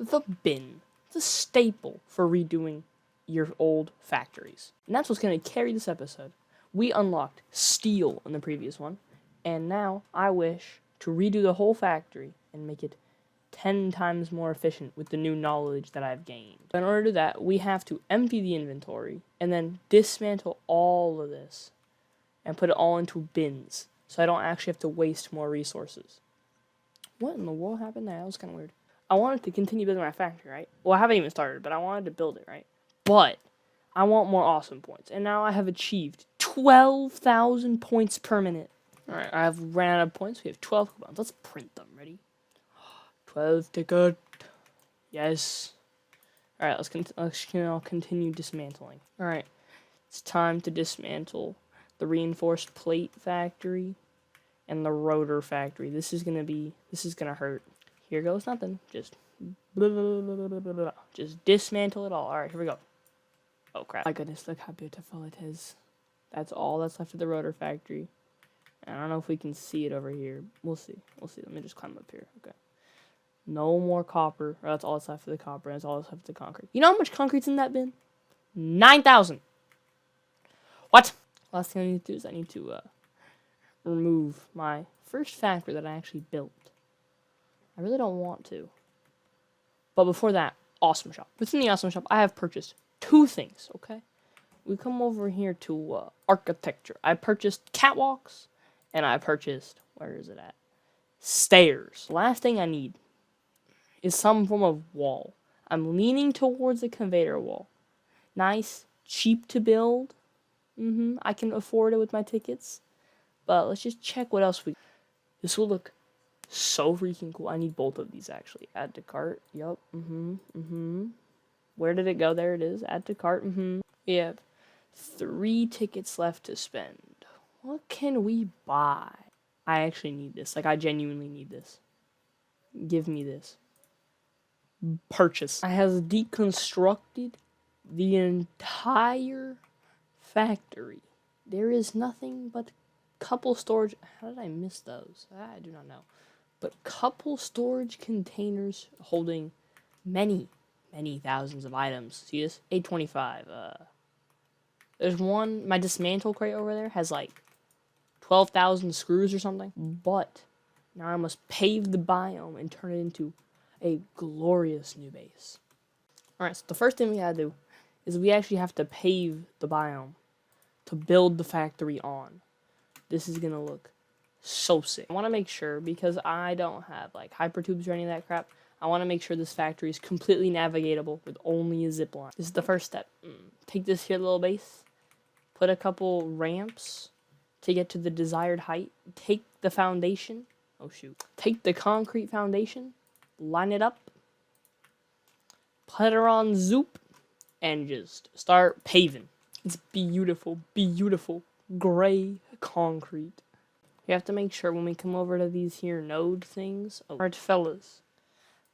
The bin. It's a staple for redoing your old factories. And that's what's going to carry this episode. We unlocked steel in the previous one, and now I wish to redo the whole factory and make it 10 times more efficient with the new knowledge that I've gained. In order to do that, we have to empty the inventory and then dismantle all of this and put it all into bins so I don't actually have to waste more resources. What in the world happened there? That was kind of weird. I wanted to continue building my factory, right? Well, I haven't even started, but I wanted to build it, right? But I want more awesome points, and now I have achieved 12,000 points per minute. Alright, I've ran out of points. We have 12 coupons. Let's print them. Ready? 12 ticket. Yes. Alright, let's continue dismantling. Alright, it's time to dismantle the reinforced plate factory and the rotor factory. This is gonna hurt. Here goes nothing. Just blah, blah, blah, blah, blah, blah. Just dismantle it all. Alright, here we go. Oh crap. My goodness, look how beautiful it is. That's all that's left of the rotor factory. I don't know if we can see it over here. We'll see. Let me just climb up here. Okay. No more copper. Or that's all that's left of the copper. That's all that's left of the concrete. You know how much concrete's in that bin? 9,000. What? Last thing I need to do is I need to remove my first factory that I actually built. I really don't want to. But before that, awesome shop. Within the awesome shop, I have purchased 2 things, okay? We come over here to architecture. I purchased catwalks, and I purchased, where is it at? Stairs. Last thing I need is some form of wall. I'm leaning towards a conveyor wall. Nice, cheap to build. I can afford it with my tickets. But let's just check what else we... This will look so freaking cool. I need both of these, actually. Add to cart. Yup. Where did it go? There it is. Add to cart. We have 3 tickets left to spend. What can we buy? I actually need this. Like, I genuinely need this. Give me this. Purchase. I have deconstructed the entire factory. There is nothing but couple storage... How did I miss those? I do not know. But couple storage containers holding many thousands of items. See this? 825. There's one... My dismantle crate over there has like 12,000 screws or something. But now I must pave the biome and turn it into a glorious new base. Alright, so the first thing we gotta do is we actually have to pave the biome to build the factory on. This is gonna look so sick. I want to make sure, because I don't have like hypertubes or any of that crap, I want to make sure this factory is completely navigatable with only a zip line. This is the first step. Take this here little base, put a couple ramps to get to the desired height. Take the foundation. Oh shoot. Take the concrete foundation, line it up, put her on zoop, and just start paving. It's beautiful, beautiful gray concrete. You have to make sure when we come over to these here node things. Alright, fellas.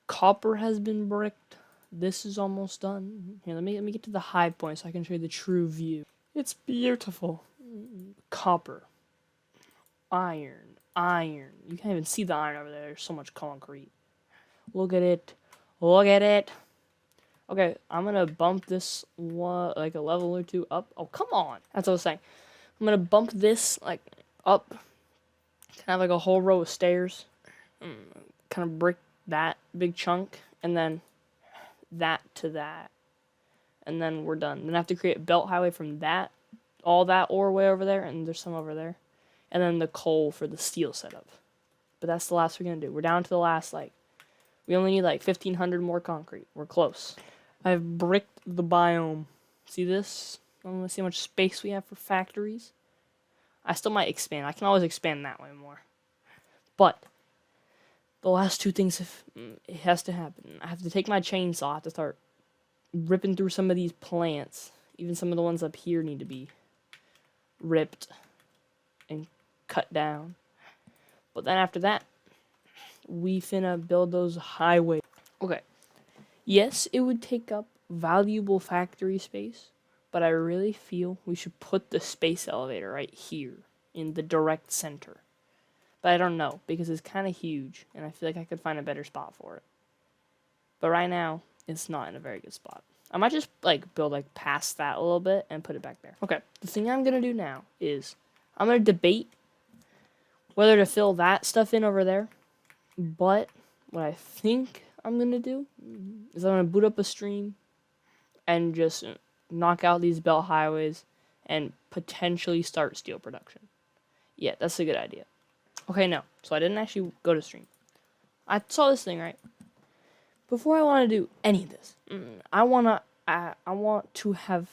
Copper has been bricked. This is almost done. Here, let me get to the high point so I can show you the true view. It's beautiful. Copper. Iron. You can't even see the iron over there. There's so much concrete. Look at it. Look at it. Okay, I'm gonna bump this one like a level or 2 up. Oh, come on. That's what I was saying. I'm gonna bump this like up. Kind of like a whole row of stairs. Kind of brick that big chunk, and then that to that, and then we're done. Then I have to create a belt highway from that, all that ore way over there, and there's some over there, and then the coal for the steel setup. But that's the last we're gonna do. We're down to the last, like, we only need like 1,500 more concrete. We're close. I've bricked the biome. See this? I want to see how much space we have for factories. I still might expand. I can always expand that way more. But the last 2 things, it has to happen. I have to take my chainsaw. I have to start ripping through some of these plants. Even some of the ones up here need to be ripped and cut down. But then after that, we finna build those highways. Okay. Yes, it would take up valuable factory space, but I really feel we should put the space elevator right here in the direct center. But I don't know, because it's kind of huge, and I feel like I could find a better spot for it. But right now, it's not in a very good spot. I might just like build like past that a little bit and put it back there. Okay, the thing I'm gonna do now is I'm gonna debate whether to fill that stuff in over there. But what I think I'm gonna do is I'm gonna boot up a stream and just knock out these belt highways and potentially start steel production. Yeah, that's a good idea. Okay, no. So I didn't actually go to stream. I saw this thing, right? Before I want to do any of this, I want to have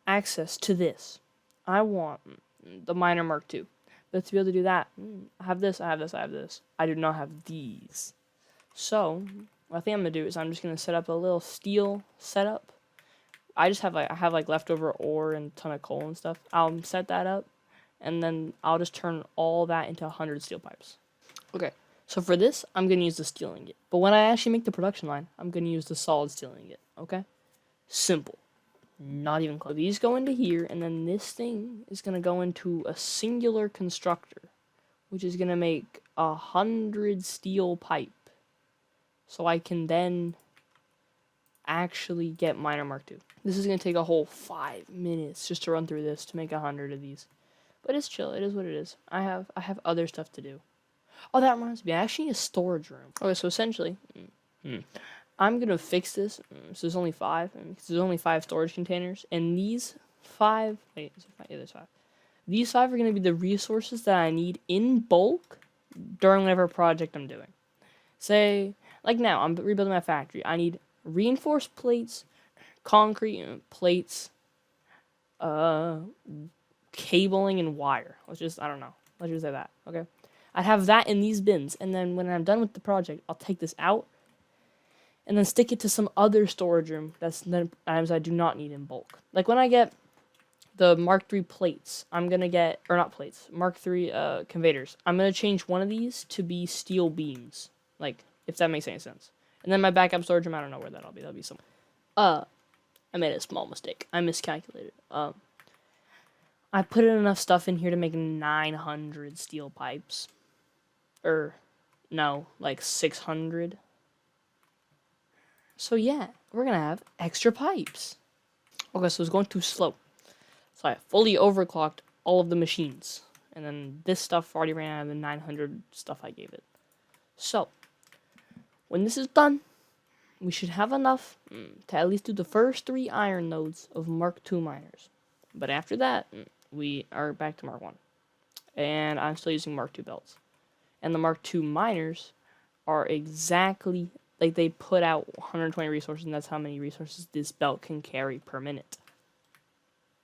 access to this. I want the Miner Mark II. But to be able to do that, I have this, I have this, I have this. I do not have these. So, what I think I'm going to do is I'm just going to set up a little steel setup. I have leftover ore and a ton of coal and stuff. I'll set that up, and then I'll just turn all that into 100 steel pipes. Okay, so for this, I'm going to use the steel ingot. But when I actually make the production line, I'm going to use the solid steel ingot, okay? Simple. Not even close. These go into here, and then this thing is going to go into a singular constructor, which is going to make 100 steel pipe. So I can then actually get Miner Mark II. This is going to take a whole 5 minutes just to run through this to make 100 of these. But it's chill. It is what it is. I have other stuff to do. Oh, that reminds me. I actually need a storage room. Okay, so essentially, I'm going to fix this. So there's only 5. Because there's only 5 storage containers. And these 5... Wait, is there 5? Yeah, there's 5. These 5 are going to be the resources that I need in bulk during whatever project I'm doing. Say, like now, I'm rebuilding my factory. I need reinforced plates, concrete plates, cabling, and wire. Let's just say that, okay? I'd have that in these bins, and then when I'm done with the project, I'll take this out, and then stick it to some other storage room that's then items I do not need in bulk. Like when I get the Mark III plates, I'm gonna get, or not plates, Mark III conveyors. I'm gonna change one of these to be steel beams, like, if that makes any sense. And then my backup storage room, I don't know where that'll be. That'll be somewhere. I made a small mistake. I miscalculated. I put enough stuff in here to make 900 steel pipes. No, like 600. So yeah, we're gonna have extra pipes. Okay, so it's going too slow. So I fully overclocked all of the machines. And then this stuff already ran out of the 900 stuff I gave it. So, when this is done, we should have enough to at least do the first 3 iron nodes of Mark II miners. But after that, we are back to Mark 1. And I'm still using Mark II belts. And the Mark II miners are exactly, like they put out 120 resources, and that's how many resources this belt can carry per minute.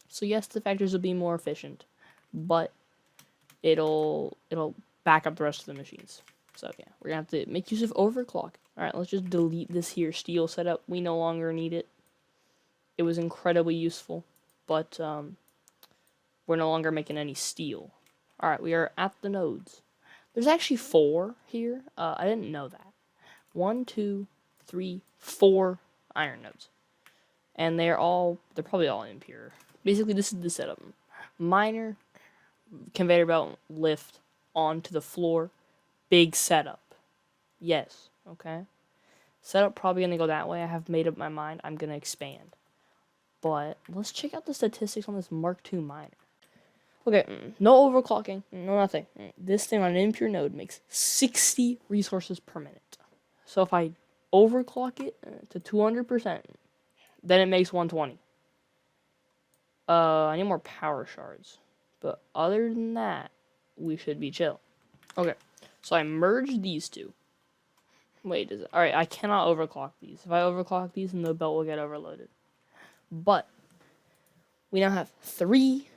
So yes, the factories will be more efficient, but it'll back up the rest of the machines. So yeah, we're gonna have to make use of overclock. Alright, let's just delete this here steel setup. We no longer need it. It was incredibly useful, but we're no longer making any steel. Alright, we are at the nodes. There's actually 4 here. I didn't know that. 1, 2, 3, 4 iron nodes. And they're probably all impure. Basically, this is the setup. Miner, conveyor belt, lift, onto the floor. Big setup. Yes, okay? Setup probably gonna go that way. I have made up my mind. I'm gonna expand. But let's check out the statistics on this Mark II miner. Okay, no overclocking, no nothing. This thing on an impure node makes 60 resources per minute. So if I overclock it to 200%, then it makes 120. I need more power shards. But other than that, we should be chill. Okay, so I merged these two. Wait, alright, I cannot overclock these. If I overclock these, then the belt will get overloaded. But we now have 3,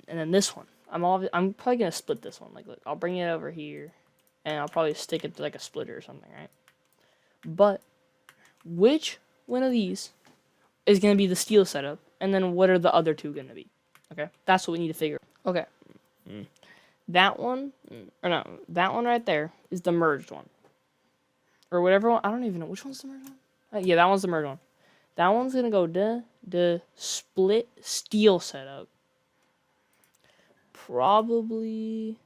and then this one. I'm probably gonna split this one. Like, look, I'll bring it over here, and I'll probably stick it to like a splitter or something, right? But which one of these is gonna be the steel setup, and then what are the other 2 gonna be? Okay, that's what we need to figure. Okay, that one, or no, that one right there is the merged one, or whatever one. I don't even know which one's the merged one. Yeah, that one's the merged one. That one's gonna go the split steel setup. Probably,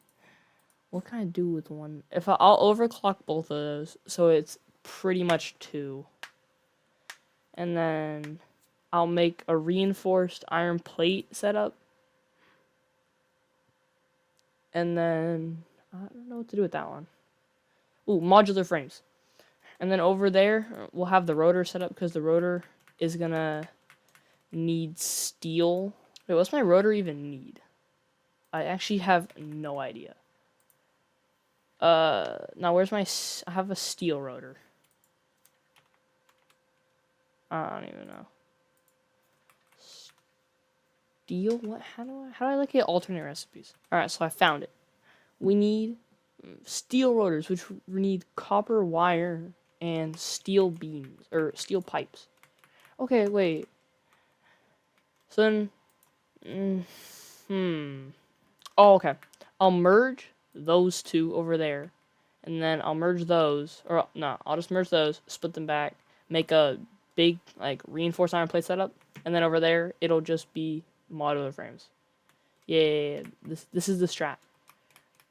what can I do with one? I'll overclock both of those, so it's pretty much 2. And then I'll make a reinforced iron plate setup. And then I don't know what to do with that one. Ooh, modular frames. And then over there, we'll have the rotor set up because the rotor is gonna need steel. Wait, what's my rotor even need? I actually have no idea. Now where's my... I have a steel rotor. I don't even know. Steel? What? How do I like get alternate recipes? Alright, so I found it. We need steel rotors, which we need copper wire and steel beams, or steel pipes. Okay, wait. So then... Oh, okay. I'll merge those two over there. And then I'll merge those. Or, no, I'll just merge those, split them back, make a big, like, reinforced iron plate setup. And then over there, it'll just be modular frames. Yeah, this is the strat.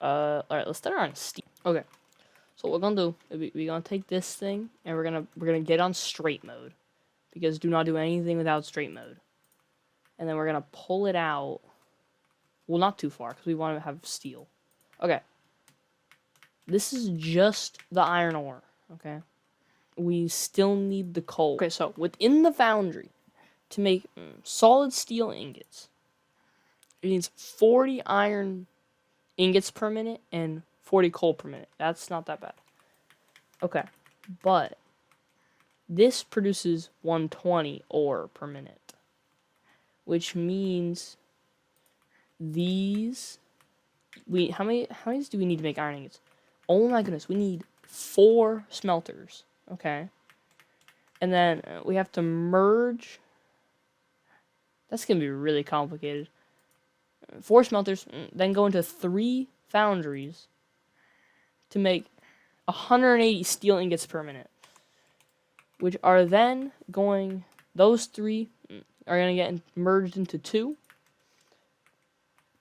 Alright, let's start on steel. Okay. So what we're gonna do, we're gonna take this thing, and we're gonna get on straight mode. Because do not do anything without straight mode. And then we're gonna pull it out. Well, not too far, because we want to have steel. Okay. This is just the iron ore, okay? We still need the coal. Okay, so within the foundry, to make solid steel ingots, it needs 40 iron ingots per minute and 40 coal per minute. That's not that bad. Okay, but this produces 120 ore per minute, which means these... How many do we need to make iron ingots? Oh my goodness, we need 4 smelters. Okay. And then we have to merge. That's going to be really complicated. 4 smelters, then go into 3 foundries to make 180 steel ingots per minute. Which are then going... Those 3 are going to get merged into 2.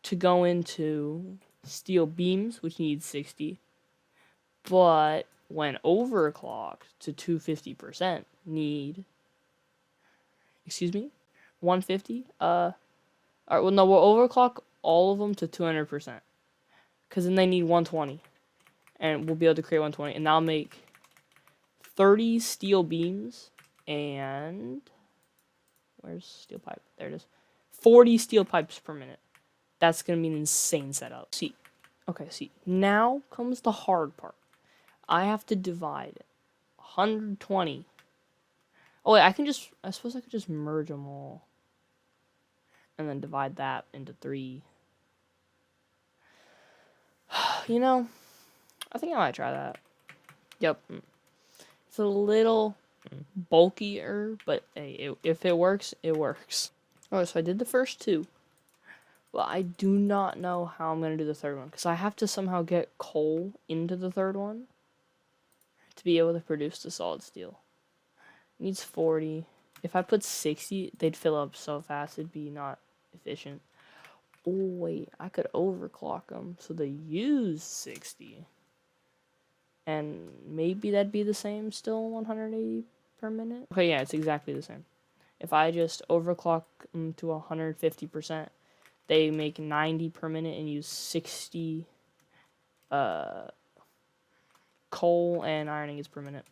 To go into steel beams, which needs 60. But when overclocked to 250%, need... Excuse me? 150? Alright, well, no, we'll overclock all of them to 200%. Because then they need 120. And we'll be able to create 120. And that'll make 30 steel beams. And... Where's steel pipe? There it is. 40 steel pipes per minute. That's going to be an insane setup. See. Okay, see. Now comes the hard part. I have to divide 120. Oh, wait, I suppose I could just merge them all. And then divide that into 3. You know, I think I might try that. Yep. It's a little bulkier, but hey, if it works, it works. Oh, so I did the first 2. Well, I do not know how I'm going to do the third one. Because I have to somehow get coal into the third one. To be able to produce the solid steel. It needs 40. If I put 60, they'd fill up so fast. It'd be not efficient. Oh, wait. I could overclock them. So they use 60. And maybe that'd be the same still, 180 per minute. Okay, yeah, it's exactly the same. If I just overclock them to 150%, they make 90 per minute and use 60 coal and iron ingots per minute.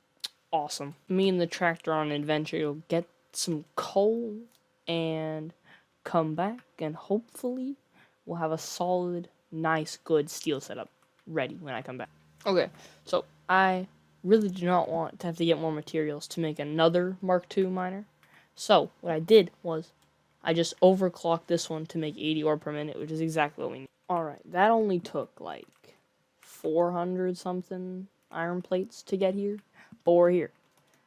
Awesome. Me and the tractor on an adventure will get some coal and come back, and hopefully we'll have a solid, nice, good steel setup ready when I come back. Okay, so I really do not want to have to get more materials to make another Mark II miner. So what I did was I just overclocked this one to make 80 ore per minute, which is exactly what we need. Alright, that only took like 400 something iron plates to get here, but we're here.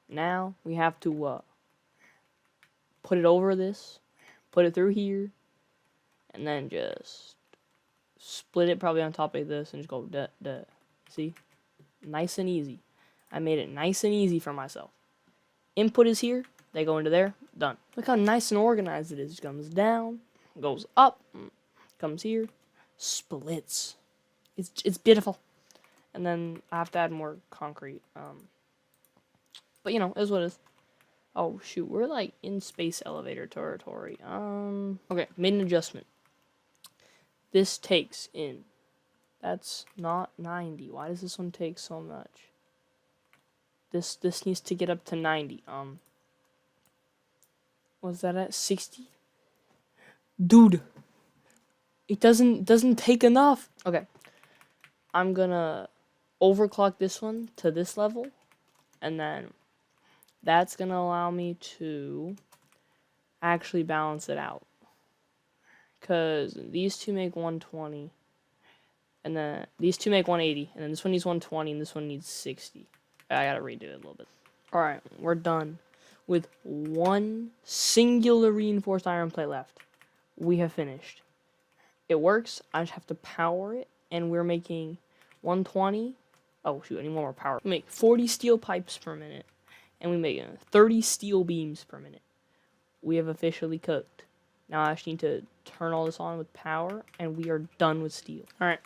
Now we have to put it over this, put it through here, and then just split it probably on top of this and just go duh, duh. See? Nice and easy. I made it nice and easy for myself. Input is here, they go into there, done. Look how nice and organized it is. It comes down, goes up, comes here, splits. It's beautiful. And then I have to add more concrete. But you know, it is what it is. Oh shoot, we're like in space elevator territory. Okay, made an adjustment. This takes in. That's not 90. Why does this one take so much? This needs to get up to 90. Was that at 60? Dude, it doesn't take enough. Okay, I'm gonna overclock this one to this level, and then that's gonna allow me to actually balance it out. Cause these two make 120, and then these two make 180, and then this one needs 120, and this one needs 60. I gotta redo it a little bit. All right, we're done with one singular reinforced iron plate left. We have finished. It works. I just have to power it, and we're making 120. Oh shoot, I need more power. We make 40 steel pipes per minute, and we make 30 steel beams per minute. We have officially cooked. Now I just need to turn all this on with power, and we are done with steel. All right,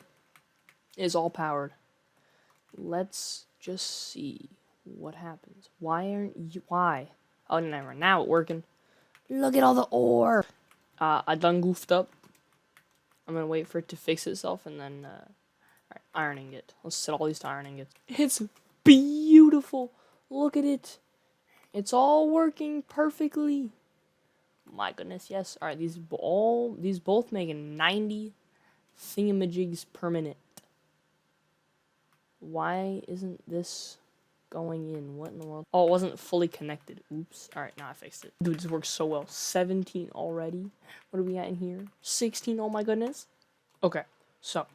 it's all powered. Let's just see what happens. Why aren't you? Why? Oh, never. Now it's working. Look at all the ore. I done goofed up. I'm gonna wait for it to fix itself, and then alright, ironing it. Let's set all these to iron ingots. It's beautiful. Look at it. It's all working perfectly. My goodness, yes. All right, these both making 90 thingamajigs per minute. Why isn't this going in? What in the world? Oh, it wasn't fully connected. Oops. All right, now I fixed it. Dude, this works so well. 17 already. What are we at in here? 16. Oh my goodness. Okay, so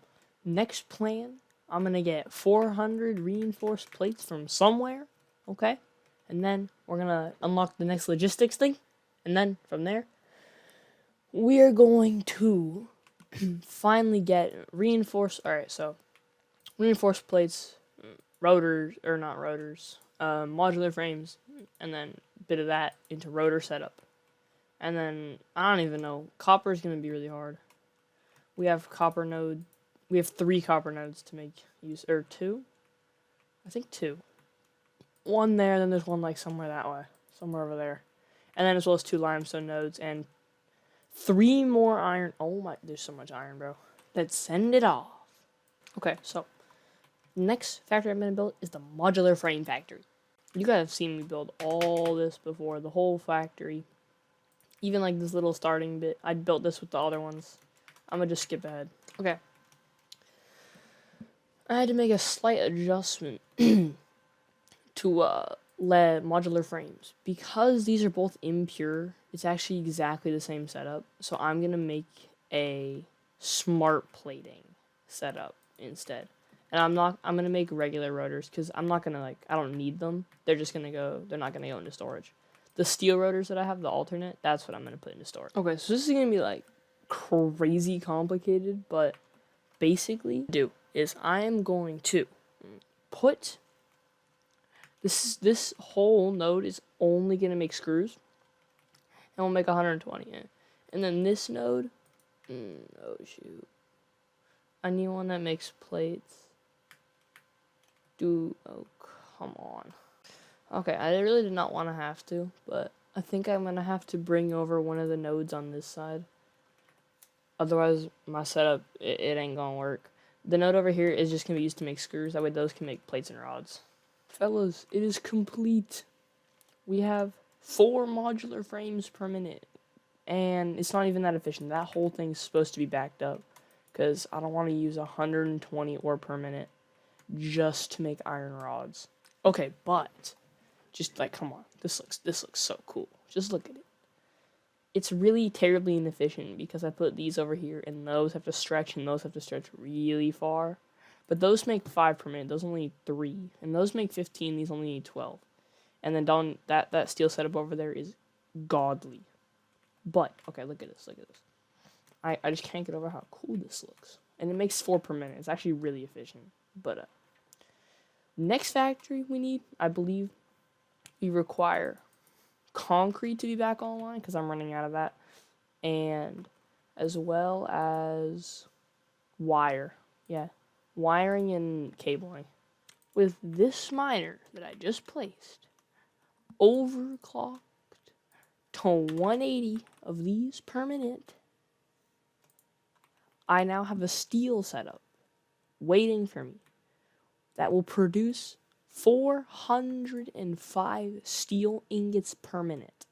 next plan, I'm gonna get 400 reinforced plates from somewhere. Okay, and then we're gonna unlock the next logistics thing. And then, from there, we are going to finally get reinforced... Alright, so, reinforced plates, rotors, or not rotors, modular frames, and then a bit of that into rotor setup. And then, I don't even know, copper is going to be really hard. We have 3 copper nodes to make use, or 2? I think 2. One there, then there's one like somewhere that way, somewhere over there. And then as well as 2 limestone nodes and 3 more iron. Oh my, there's so much iron, bro. Let's send it off. Okay, so next factory I'm gonna build is the modular frame factory. You guys have seen me build all this before, the whole factory. Even like this little starting bit. I built this with the other ones. I'm gonna just skip ahead. Okay. I had to make a slight adjustment to lead modular frames. Because these are both impure, it's actually exactly the same setup. So I'm going to make a smart plating setup instead. And I'm going to make regular rotors because I'm not going to I don't need them. They're not going to go into storage. The steel rotors that I have, the alternate, that's what I'm going to put into storage. Okay, so this is going to be crazy complicated, but basically I am going to put this whole node is only gonna make screws, and we'll make 120. And then this node, oh shoot, I need one that makes plates. Oh come on. Okay, I really did not want to have to, but I think I'm gonna have to bring over one of the nodes on this side. Otherwise, my setup it ain't gonna work. The node over here is just gonna be used to make screws. That way, those can make plates and rods. Fellas, it is complete. We have 4 modular frames per minute. And it's not even that efficient. That whole thing's supposed to be backed up. Because I don't want to use 120 ore per minute just to make iron rods. Okay, but just come on. This looks so cool. Just look at it. It's really terribly inefficient because I put these over here and those have to stretch and those have to stretch really far. But those make 5 per minute. Those only need 3. And those make 15. These only need 12. And then that steel setup over there is godly. But, okay, look at this. I just can't get over how cool this looks. And it makes 4 per minute. It's actually really efficient. But, next factory we need, I believe, we require concrete to be back online because I'm running out of that. And as well as wire. Yeah. Wiring and cabling. With this miner that I just placed overclocked to 180 of these per minute, I now have a steel setup waiting for me that will produce 405 steel ingots per minute,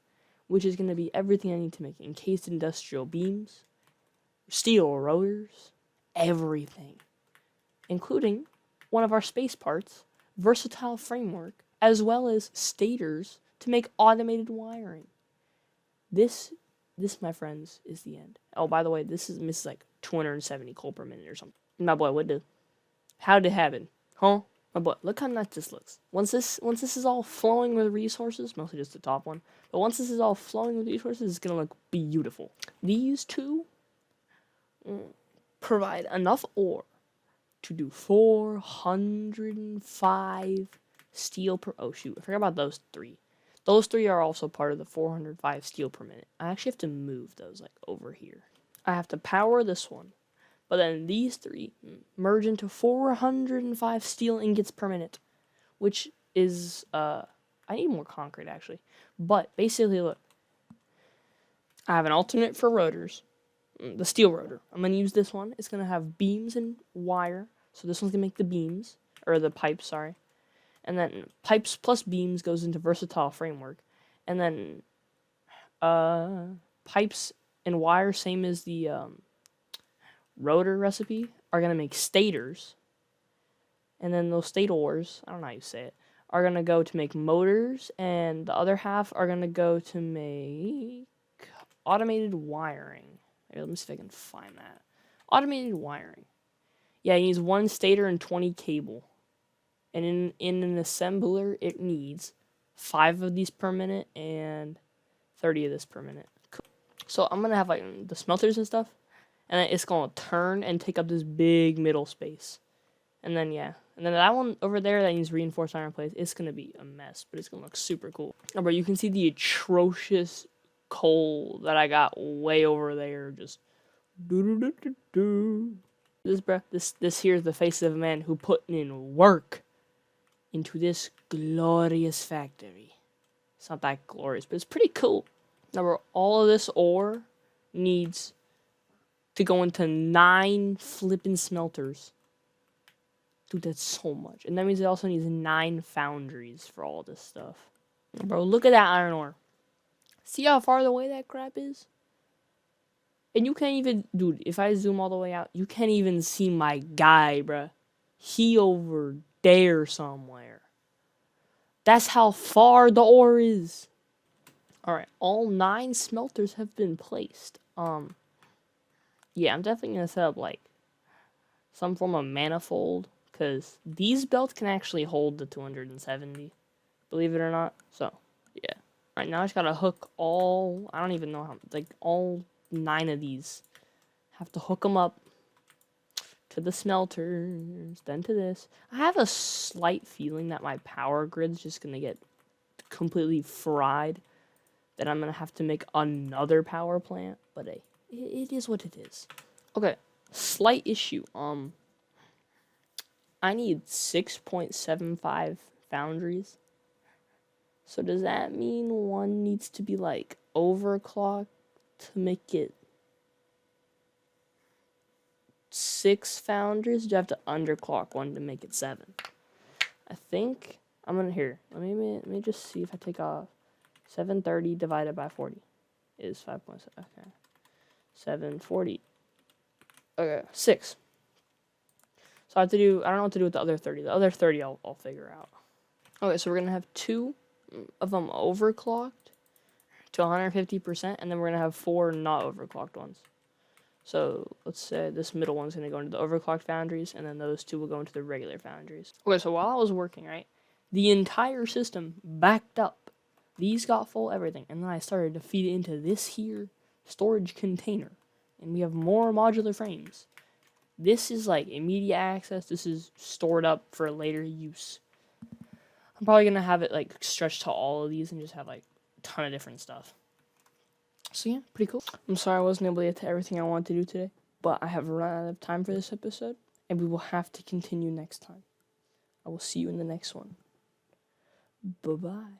which is going to be everything I need to make encased industrial beams, steel rotors, everything, including one of our space parts, versatile framework, as well as stators to make automated wiring. This, my friends, is the end. Oh, by the way, this is like 270 coal per minute or something. My boy, how'd it happen? Huh? My boy, look how nice this looks. Once this is all flowing with resources, mostly just the top one, but once this is all flowing with resources, it's gonna look beautiful. These two provide enough ore to do 405 steel per... Oh, shoot. I forgot about those three. Those three are also part of the 405 steel per minute. I actually have to move those, like, over here. I have to power this one. But then these three merge into 405 steel ingots per minute. Which is, I need more concrete, actually. But, basically, look. I have an alternate for rotors. The steel rotor. I'm going to use this one. It's going to have beams and wire. So this one's going to make the beams. Or the pipes, sorry. And then pipes plus beams goes into versatile framework. And then pipes and wire, same as the rotor recipe, are going to make stators. And then those stators, I don't know how you say it, are going to go to make motors. And the other half are going to go to make automated wiring. Let me see if I can find that. Automated wiring. Yeah, it needs 1 stator and 20 cable. And in an assembler, it needs 5 of these per minute and 30 of this per minute. Cool. So I'm going to have like the smelters and stuff. And then it's going to turn and take up this big middle space. And then, yeah. And then that one over there that needs reinforced iron plates, it's going to be a mess. But it's going to look super cool. Oh, bro, you can see the atrocious coal that I got way over there. Just do. This, bro, this here is the face of a man who put in work into this glorious factory. It's not that glorious, but it's pretty cool. Now, bro, all of this ore needs to go into 9 flippin' smelters. Dude, that's so much. And that means it also needs 9 foundries for all this stuff. Bro, look at that iron ore. See how far away that crap is? And you can't even... Dude, if I zoom all the way out, you can't even see my guy, bruh. He over there somewhere. That's how far the ore is. Alright, all 9 smelters have been placed. Yeah, I'm definitely going to set up, like, some form of manifold. Because these belts can actually hold the 270. Believe it or not. So, yeah. Alright, now I just got to hook all... I don't even know how... Like, all 9 of these. Have to hook them up to the smelters, then to this. I have a slight feeling that my power grid's just going to get completely fried. That I'm going to have to make another power plant. But hey, it is what it is. Okay, slight issue. I need 6.75 foundries. So does that mean one needs to be like overclocked to make it 6 foundries? Do I have to underclock one to make it 7? I think I'm gonna here. Let me just see if I take off 730 divided by 40 is 5.7. Okay, 740. Okay, 6. So I have to do. I don't know what to do with the other 30. The other 30 I'll figure out. Okay, so we're gonna have 2 of them overclocked to 150%, and then we're gonna have 4 not overclocked ones. So let's say this middle one's going to go into the overclocked foundries, and then those 2 will go into the regular foundries. Okay, so while I was working, right, the entire system backed up. These got full everything, and then I started to feed it into this here storage container. And we have more modular frames. This is like immediate access. This is stored up for later use. I'm probably going to have it like stretched to all of these and just have like a ton of different stuff. So yeah, pretty cool. I'm sorry I wasn't able to get to everything I wanted to do today, but I have run out of time for this episode, and we will have to continue next time. I will see you in the next one. Bye-bye.